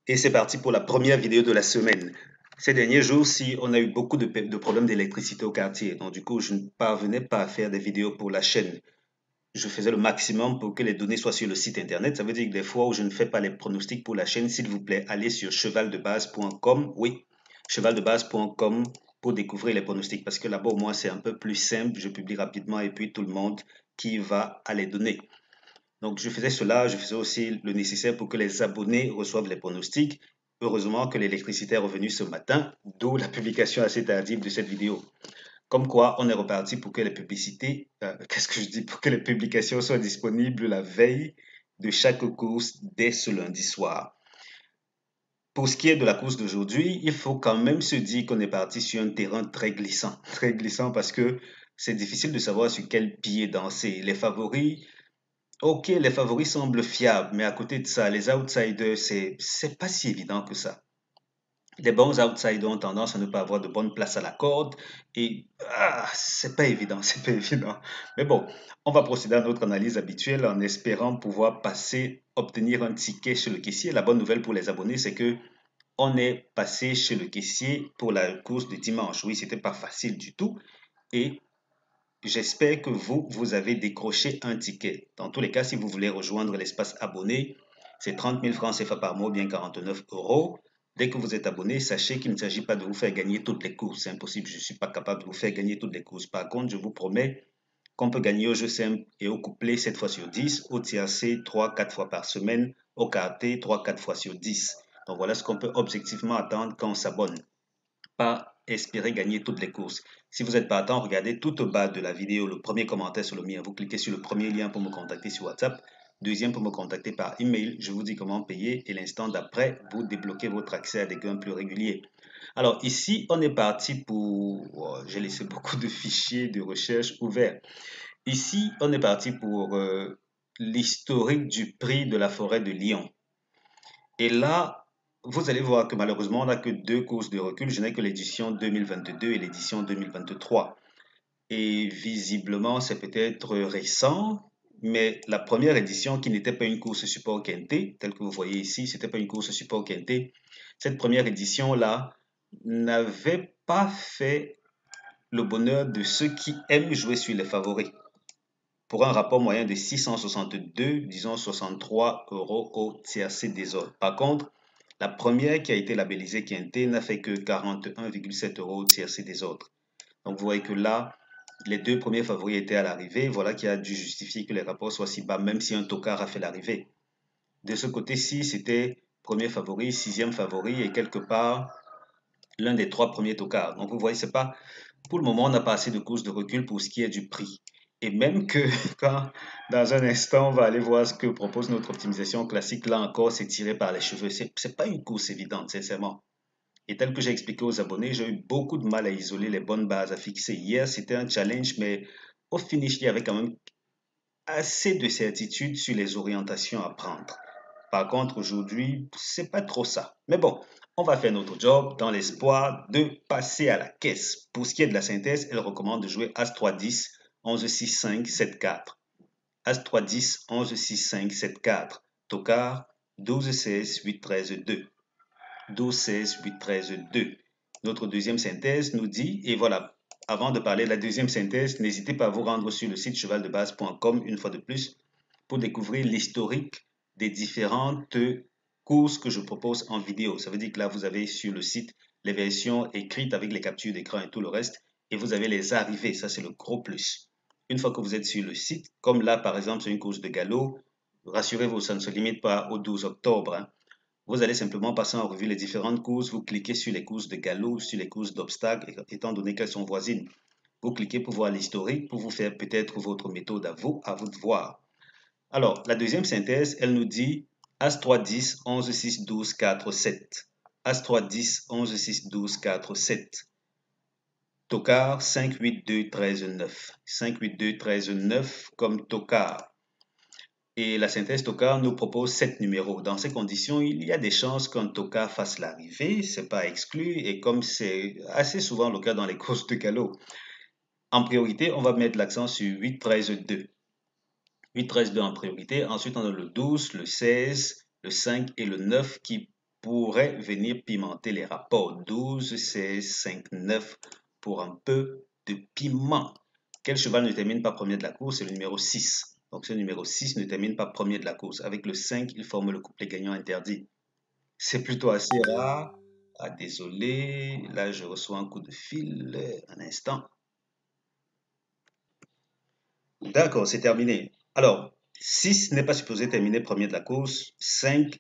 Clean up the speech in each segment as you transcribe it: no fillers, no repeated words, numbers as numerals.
Et c'est parti pour la première vidéo de la semaine. Ces derniers jours-ci, on a eu beaucoup de problèmes d'électricité au quartier. Donc, du coup, je ne parvenais pas à faire des vidéos pour la chaîne. Je faisais le maximum pour que les données soient sur le site internet. Ça veut dire que des fois où je ne fais pas les pronostics pour la chaîne, s'il vous plaît, allez sur chevaldebase.com. Oui, chevaldebase.com pour découvrir les pronostics. Parce que là-bas, au moins, c'est un peu plus simple. Je publie rapidement et puis tout le monde qui va à les donner. Donc, je faisais cela, je faisais aussi le nécessaire pour que les abonnés reçoivent les pronostics. Heureusement que l'électricité est revenue ce matin, d'où la publication assez tardive de cette vidéo. Comme quoi, on est reparti pour que les publicités, qu'est-ce que je dis, pour que les publications soient disponibles la veille de chaque course dès ce lundi soir. Pour ce qui est de la course d'aujourd'hui, il faut quand même se dire qu'on est parti sur un terrain très glissant parce que c'est difficile de savoir sur quel pied danser. Les favoris, ok, les favoris semblent fiables, mais à côté de ça, les outsiders, c'est pas si évident que ça. Les bons outsiders ont tendance à ne pas avoir de bonne place à la corde et c'est pas évident, c'est pas évident. Mais bon, on va procéder à notre analyse habituelle en espérant pouvoir passer, obtenir un ticket chez le caissier. La bonne nouvelle pour les abonnés, c'est que on est passé chez le caissier pour la course de dimanche. Oui, c'était pas facile du tout et j'espère que vous avez décroché un ticket. Dans tous les cas, si vous voulez rejoindre l'espace abonné, c'est 30 000 francs CFA par mois, bien 49 euros. Dès que vous êtes abonné, sachez qu'il ne s'agit pas de vous faire gagner toutes les courses. C'est impossible, je ne suis pas capable de vous faire gagner toutes les courses. Par contre, je vous promets qu'on peut gagner au jeu simple et au couplet 7 fois sur 10, au tiercé 3-4 fois par semaine, au quarté 3-4 fois sur 10. Donc voilà ce qu'on peut objectivement attendre quand on s'abonne, pas espérer gagner toutes les courses. Si vous êtes partant, regardez tout au bas de la vidéo, le premier commentaire sur le mien. Vous cliquez sur le premier lien pour me contacter sur WhatsApp, deuxième pour me contacter par email. Je vous dis comment payer et l'instant d'après, vous débloquez votre accès à des gains plus réguliers. Alors ici, on est parti pour... j'ai laissé beaucoup de fichiers de recherche ouverts. Ici, on est parti pour l'historique du prix de la forêt de Lyon. Et là, vous allez voir que malheureusement, on n'a que deux courses de recul. Je n'ai que l'édition 2022 et l'édition 2023. Et visiblement, c'est peut-être récent, mais la première édition qui n'était pas une course support quinté, telle que vous voyez ici, c'était pas une course support quinté. Cette première édition-là n'avait pas fait le bonheur de ceux qui aiment jouer sur les favoris, pour un rapport moyen de 662, disons 63 euros au tiercé des autres. Par contre, la première qui a été labellisée Quinté n'a fait que 41,7 euros au tiercé des autres. Donc vous voyez que là, les deux premiers favoris étaient à l'arrivée. Voilà qui a dû justifier que les rapports soient si bas, même si un tocard a fait l'arrivée. De ce côté-ci, c'était premier favori, sixième favori et quelque part l'un des trois premiers tocards. Donc vous voyez, c'est pas, pour le moment, on n'a pas assez de courses de recul pour ce qui est du prix. Et même que quand, dans un instant, on va aller voir ce que propose notre optimisation classique, là encore, c'est tiré par les cheveux. C'est pas une course évidente, sincèrement. Et tel que j'ai expliqué aux abonnés, j'ai eu beaucoup de mal à isoler les bonnes bases à fixer. Hier, c'était un challenge, mais au finish, il y avait quand même assez de certitude sur les orientations à prendre. Par contre, aujourd'hui, c'est pas trop ça. Mais bon, on va faire notre job dans l'espoir de passer à la caisse. Pour ce qui est de la synthèse, elle recommande de jouer As-3, 10, 11, 6, 5, 7, 4. As-3, 10, 11, 6, 5, 7, 4. Tocard, 12, 16, 8, 13, 2. 12, 16, 8, 13, 2. Notre deuxième synthèse nous dit, et voilà, avant de parler de la deuxième synthèse, n'hésitez pas à vous rendre sur le site chevaldebase.com une fois de plus pour découvrir l'historique des différentes courses que je propose en vidéo. Ça veut dire que là, vous avez sur le site les versions écrites avec les captures d'écran et tout le reste, et vous avez les arrivées. Ça, c'est le gros plus. Une fois que vous êtes sur le site, comme là, par exemple, c'est une course de galop, rassurez-vous, ça ne se limite pas au 12 octobre. Hein. Vous allez simplement passer en revue les différentes courses, vous cliquez sur les courses de galop, sur les courses d'obstacles, étant donné qu'elles sont voisines. Vous cliquez pour voir l'historique, pour vous faire peut-être votre méthode à vous de voir. Alors, la deuxième synthèse, elle nous dit As-3, 10, 11, 6, 12, 4, 7. As-3, 10, 11, 6, 12, 4, 7. Tocard, 5, 8, 2, 13, 9. 5, 8, 2, 13, 9 comme tocard. Et la synthèse tocard nous propose 7 numéros. Dans ces conditions, il y a des chances qu'un tocard fasse l'arrivée, c'est pas exclu, et comme c'est assez souvent le cas dans les courses de galop, en priorité, on va mettre l'accent sur 8, 13, 2. 8, 13, 2 en priorité. Ensuite, on a le 12, le 16, le 5 et le 9 qui pourrait venir pimenter les rapports. 12, 16, 5, 9 pour un peu de piment. Quel cheval ne termine pas premier de la course? C'est le numéro 6. Donc ce numéro 6 ne termine pas premier de la course. Avec le 5, il forme le couplet gagnant interdit. C'est plutôt assez rare. Ah, désolé, là je reçois un coup de fil. Un instant. D'accord, c'est terminé. Alors, 6 n'est pas supposé terminer premier de la course. 5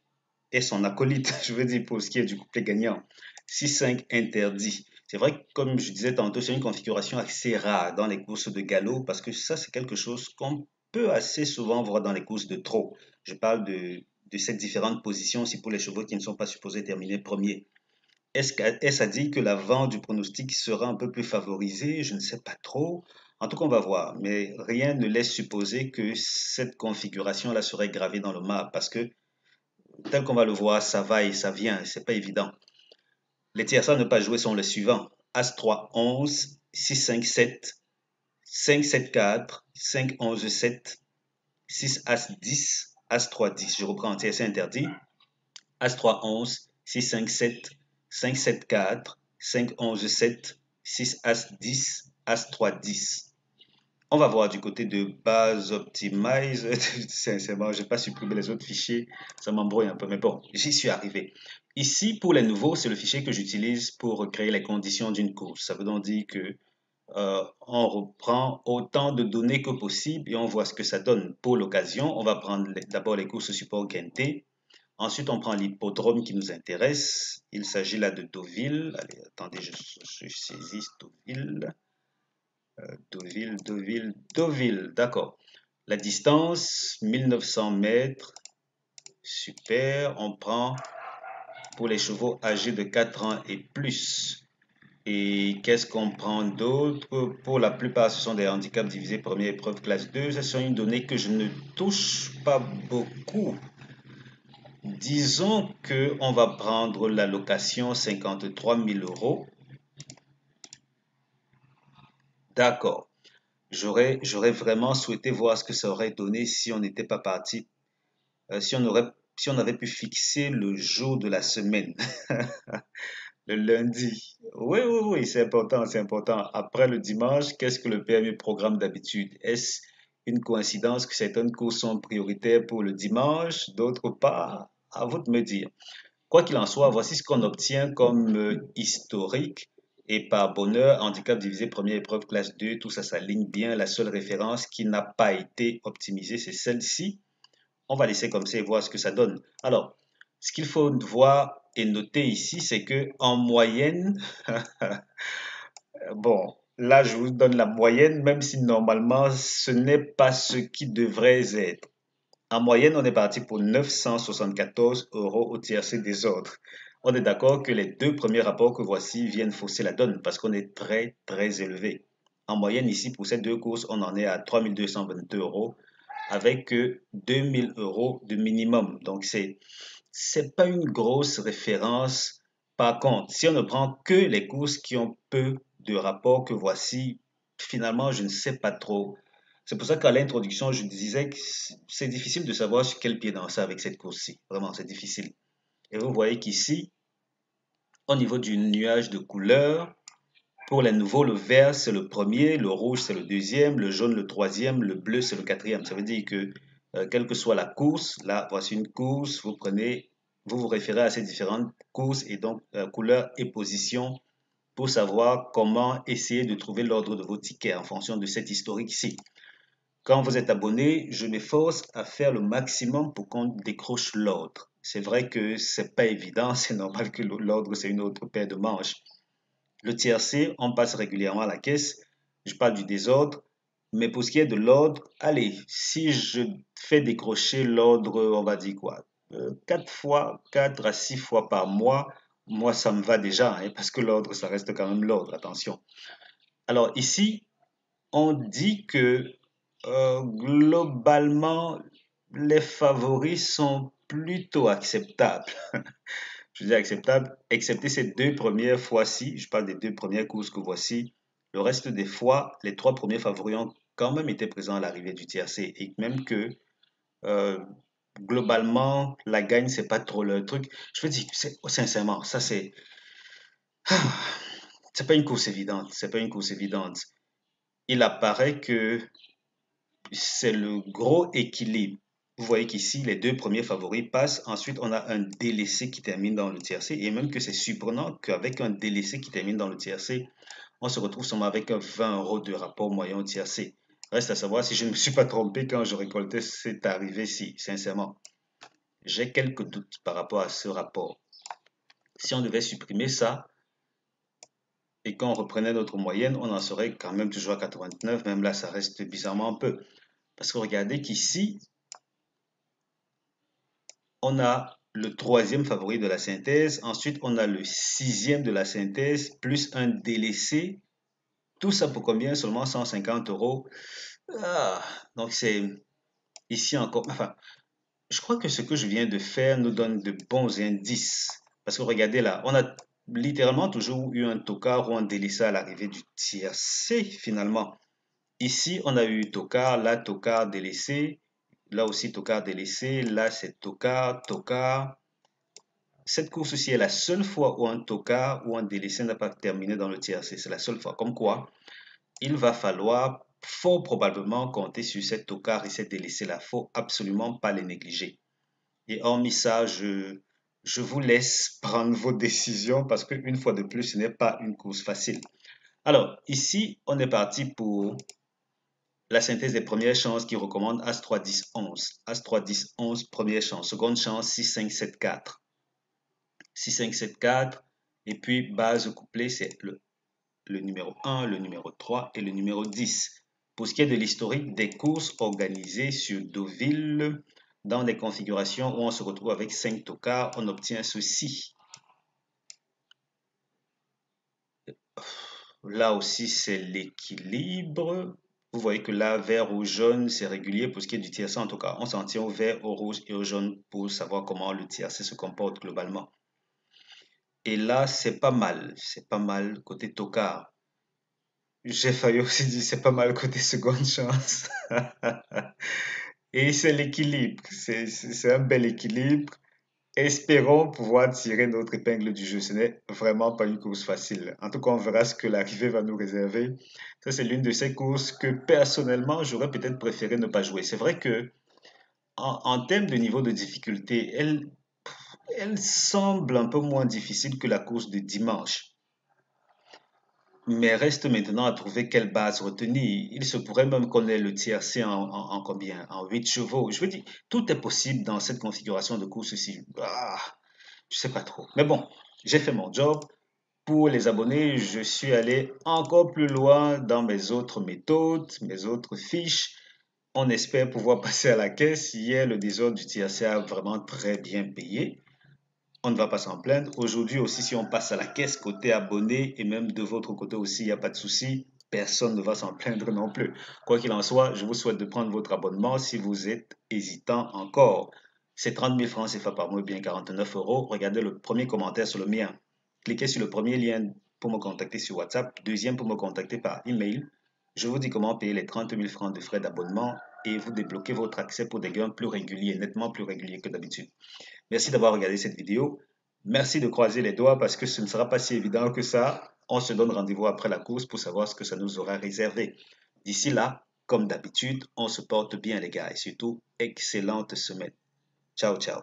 est son acolyte, je veux dire, pour ce qui est du couplet gagnant. 6-5 interdit. C'est vrai que, comme je disais tantôt, c'est une configuration assez rare dans les courses de galop parce que ça, c'est quelque chose qu'on peut assez souvent voir dans les courses de trot. Je parle de ces différentes positions aussi pour les chevaux qui ne sont pas supposés terminer premier. Est-ce à dire que l'avant du pronostic sera un peu plus favorisé? Je ne sais pas trop. En tout cas, on va voir. Mais rien ne laisse supposer que cette configuration-là serait gravée dans le marbre parce que, tel qu'on va le voir, ça va et ça vient. C'est pas évident. Les tierces à ne pas jouer sont les suivants. As-3, 11, 6-5-7, 5-7-4, 5-11-7, 6-As-10, As-3-10. Je reprends en tiercé interdit. As-3, 11, 6-5-7, 5-7-4, 5-11-7, 6-As-10, As-3-10. On va voir du côté de base optimize. Sincèrement, je n'ai pas supprimé les autres fichiers. Ça m'embrouille un peu, mais bon, j'y suis arrivé. Ici, pour les nouveaux, c'est le fichier que j'utilise pour créer les conditions d'une course. Ça veut donc dire que on reprend autant de données que possible et on voit ce que ça donne. Pour l'occasion, on va prendre d'abord les courses support Gente. Ensuite, on prend l'hippodrome qui nous intéresse. Il s'agit là de Deauville. Allez, attendez, je saisis Deauville. Deauville, Deauville, Deauville. D'accord. La distance, 1900 mètres. Super. On prend pour les chevaux âgés de 4 ans et plus. Et qu'est-ce qu'on prend d'autre? Pour la plupart, ce sont des handicaps divisés première épreuve classe 2. Ce sont une donnée que je ne touche pas beaucoup. Disons que on va prendre la location 53 000 euros. D'accord. J'aurais vraiment souhaité voir ce que ça aurait donné si on n'était pas parti, si on avait pu fixer le jour de la semaine, le lundi. Oui, oui, oui, c'est important, c'est important. Après le dimanche, qu'est-ce que le PMU programme d'habitude? Est-ce une coïncidence que certaines courses sont prioritaires pour le dimanche, d'autres pas? À vous de me dire. Quoi qu'il en soit, voici ce qu'on obtient comme historique. Et par bonheur, handicap divisé première épreuve classe 2, tout ça s'aligne bien. La seule référence qui n'a pas été optimisée, c'est celle-ci. On va laisser comme ça et voir ce que ça donne. Alors, ce qu'il faut voir et noter ici, c'est que en moyenne, bon, là je vous donne la moyenne, même si normalement ce n'est pas ce qui devrait être. En moyenne, on est parti pour 974 euros au tiercé des autres. On est d'accord que les deux premiers rapports que voici viennent fausser la donne parce qu'on est très, très élevé. En moyenne, ici, pour ces deux courses, on en est à 3222 euros avec 2000 euros de minimum. Donc, c'est pas une grosse référence. Par contre, si on ne prend que les courses qui ont peu de rapports que voici, finalement, je ne sais pas trop. C'est pour ça qu'à l'introduction, je disais que c'est difficile de savoir sur quel pied danser avec cette course-ci. Vraiment, c'est difficile. Et vous voyez qu'ici, au niveau du nuage de couleurs, pour les nouveaux, le vert, c'est le premier, le rouge, c'est le deuxième, le jaune, le troisième, le bleu, c'est le quatrième. Ça veut dire que, quelle que soit la course, là, voici une course, vous vous référez à ces différentes courses et donc couleurs et positions pour savoir comment essayer de trouver l'ordre de vos tickets en fonction de cet historique ici. Quand vous êtes abonné, je m'efforce à faire le maximum pour qu'on décroche l'ordre. C'est vrai que c'est pas évident, c'est normal que l'ordre c'est une autre paire de manches. Le tiercé, on passe régulièrement à la caisse. Je parle du désordre. Mais pour ce qui est de l'ordre, allez, si je fais décrocher l'ordre, on va dire quoi, 4 fois, 4 à 6 fois par mois, moi ça me va déjà, hein, parce que l'ordre, ça reste quand même l'ordre, attention. Alors ici, on dit que globalement, les favoris sont plutôt acceptables. Je dis acceptable, excepté ces deux premières fois-ci. Je parle des deux premières courses que voici. Le reste des fois, les trois premiers favoris ont quand même été présents à l'arrivée du tiercé. Et même que euh, globalement, la gagne, c'est pas trop le truc. Je veux dire, sincèrement, ça c'est pas une course évidente. C'est pas une course évidente. Il apparaît que c'est le gros équilibre. Vous voyez qu'ici, les deux premiers favoris passent. Ensuite, on a un délaissé qui termine dans le tiercé. Et même que c'est surprenant qu'avec un délaissé qui termine dans le tiercé, on se retrouve seulement avec un 20 € de rapport moyen au tiercé. Reste à savoir si je ne me suis pas trompé quand je récoltais cette arrivée-ci, sincèrement. J'ai quelques doutes par rapport à ce rapport. Si on devait supprimer ça et qu'on reprenait notre moyenne, on en serait quand même toujours à 89. Même là, ça reste bizarrement un peu. Parce que regardez qu'ici, on a le troisième favori de la synthèse. Ensuite, on a le sixième de la synthèse, plus un délaissé. Tout ça pour combien? Seulement 150 €. Ah, donc c'est ici encore. Enfin, je crois que ce que je viens de faire nous donne de bons indices. Parce que regardez là, on a littéralement toujours eu un tocard ou un délaissé à l'arrivée du tiercé finalement. Ici, on a eu tocard, là tocard délaissé, là aussi tocard délaissé, là c'est tocard, tocard. Cette course-ci est la seule fois où un tocard ou un délaissé n'a pas terminé dans le tiercé. C'est la seule fois. Comme quoi, il va falloir fort probablement compter sur cette tocard et cette délaissé-là. Il ne faut absolument pas les négliger. Et hormis ça, je vous laisse prendre vos décisions parce qu'une fois de plus, ce n'est pas une course facile. Alors, ici, on est parti pour la synthèse des premières chances qui recommande As-3, 10, 11. As-3, 10, 11, première chance. Seconde chance, 6, 5, 7, 4. 6, 5, 7, 4. Et puis, base couplée, c'est le numéro 1, le numéro 3 et le numéro 10. Pour ce qui est de l'historique des courses organisées sur Deauville, dans des configurations où on se retrouve avec 5 tocards, on obtient ceci. Là aussi, c'est l'équilibre. Vous voyez que là, vert ou jaune, c'est régulier pour ce qui est du tiercé en tout cas. On s'en tient au vert, au rouge et au jaune pour savoir comment le tiercé se comporte globalement. Et là, c'est pas mal. C'est pas mal côté tocard. J'ai failli aussi dire c'est pas mal côté seconde chance. Et c'est l'équilibre. C'est un bel équilibre. Espérons pouvoir tirer notre épingle du jeu. Ce n'est vraiment pas une course facile. En tout cas, on verra ce que l'arrivée va nous réserver. Ça, c'est l'une de ces courses que personnellement, j'aurais peut-être préféré ne pas jouer. C'est vrai que en termes de niveau de difficulté, elle semble un peu moins difficile que la course de dimanche. Mais reste maintenant à trouver quelle base retenir. Il se pourrait même qu'on ait le tiercé en combien? En 8 chevaux. Je veux dire, tout est possible dans cette configuration de course-ci. Je sais pas trop. Mais bon, j'ai fait mon job. Pour les abonnés, je suis allé encore plus loin dans mes autres méthodes, mes autres fiches. On espère pouvoir passer à la caisse. Hier, le désordre du tiercé a vraiment très bien payé. On ne va pas s'en plaindre. Aujourd'hui aussi, si on passe à la caisse côté abonné et même de votre côté aussi, il n'y a pas de souci. Personne ne va s'en plaindre non plus. Quoi qu'il en soit, je vous souhaite de prendre votre abonnement si vous êtes hésitant encore. C'est 30 000 francs CFA par mois, bien 49 €. Regardez le premier commentaire sur le mien. Cliquez sur le premier lien pour me contacter sur WhatsApp. Deuxième pour me contacter par email. Je vous dis comment payer les 30 000 francs de frais d'abonnement et vous débloquez votre accès pour des gains plus réguliers, nettement plus réguliers que d'habitude. Merci d'avoir regardé cette vidéo. Merci de croiser les doigts parce que ce ne sera pas si évident que ça. On se donne rendez-vous après la course pour savoir ce que ça nous aura réservé. D'ici là, comme d'habitude, on se porte bien les gars et surtout, excellente semaine. Ciao, ciao.